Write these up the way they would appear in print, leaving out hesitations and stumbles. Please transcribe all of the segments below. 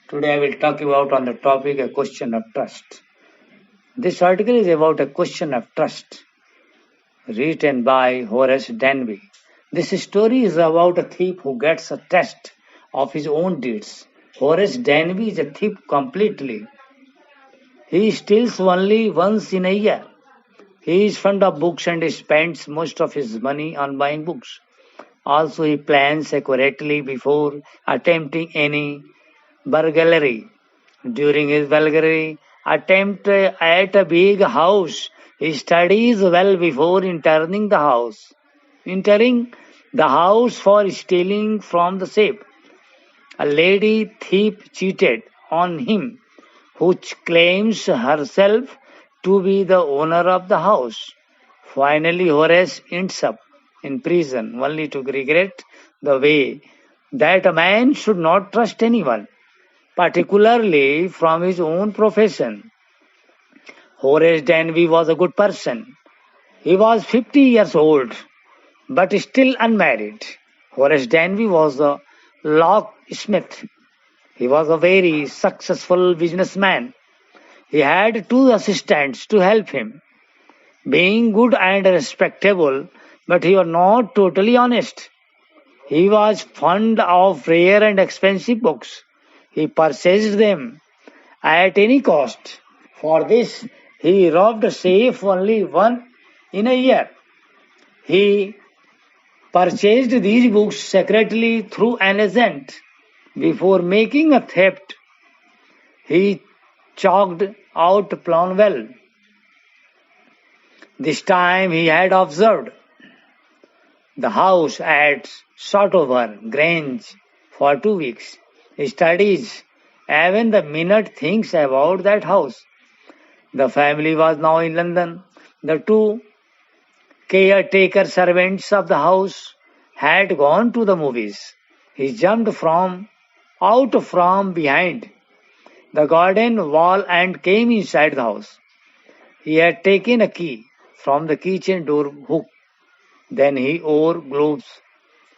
Today I will talk about on the topic a question of trust. This article is about a question of trust written by Horace Danby. This story is about a thief who gets a test of his own deeds. Horace Danby is a thief completely. He steals only once in a year. He is fond of books and he spends most of his money on buying books. Also, he plans accurately before attempting any burglary. During his burglary attempt at a big house, he studies well before entering the house for stealing from the safe. A lady thief cheated on him, who claims herself to be the owner of the house. Finally, Horace ends up in prison only to regret the way that a man should not trust anyone, particularly from his own profession. Horace Danby was a good person. He was 50 years old, but still unmarried. Horace Danby was a locksmith. He was a very successful businessman. He had two assistants to help him, being good and respectable, but he was not totally honest. He was fond of rare and expensive books. He purchased them at any cost. For this, he robbed a safe only one in a year. He purchased these books secretly through an agent. Before making a theft, he chalked out plan well. This time he had observed the house at Shotover Grange for 2 weeks. He studies even the minute thinks about that house. The family was now in London. The two caretaker servants of the house had gone to the movies. He jumped out from behind the garden wall and came inside the house. He had taken a key from the kitchen door hook. Then he wore gloves.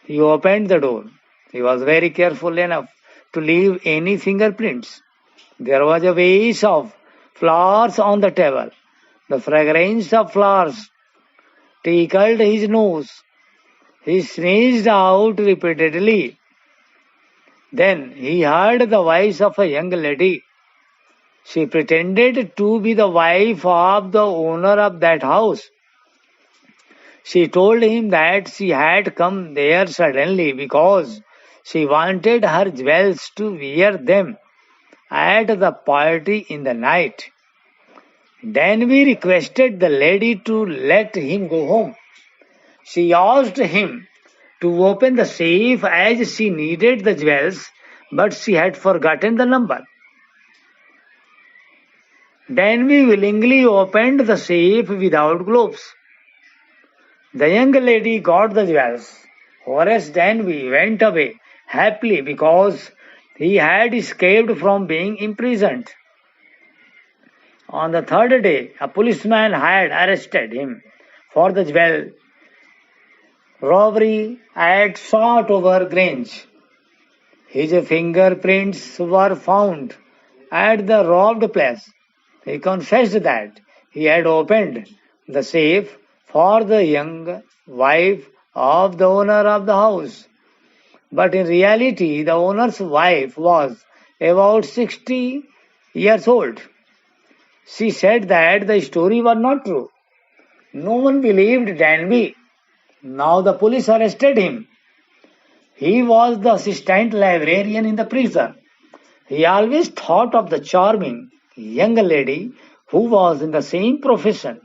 He opened the door. He was very careful enough to leave any fingerprints. There was a vase of flowers on the table. The fragrance of flowers tickled his nose. He sneezed out repeatedly. Then he heard the voice of a young lady. She pretended to be the wife of the owner of that house. She told him that she had come there suddenly because she wanted her jewels to wear them at the party in the night. Danby requested the lady to let him go home. She asked him to open the safe as she needed the jewels, but she had forgotten the number. Danby willingly opened the safe without gloves. The young lady got the jewels. Horace Danby went away happily because he had escaped from being imprisoned. On the third day, a policeman had arrested him for the jewel robbery at Shotover Grange. His fingerprints were found at the robbed place. He confessed that he had opened the safe for the young wife of the owner of the house. But in reality, the owner's wife was about 60 years old. She said that the story was not true. No one believed Danby. Now the police arrested him. He was the assistant librarian in the prison. He always thought of the charming young lady who was in the same profession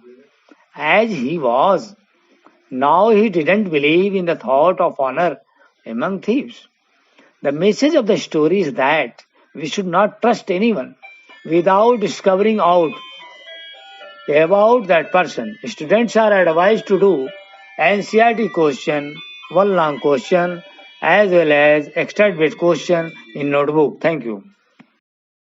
as he was. Now he didn't believe in the thought of honor among thieves. The message of the story is that we should not trust anyone without discovering out about that person. Students are advised to do NCERT question, one long question, as well as extra bit question in notebook. Thank you.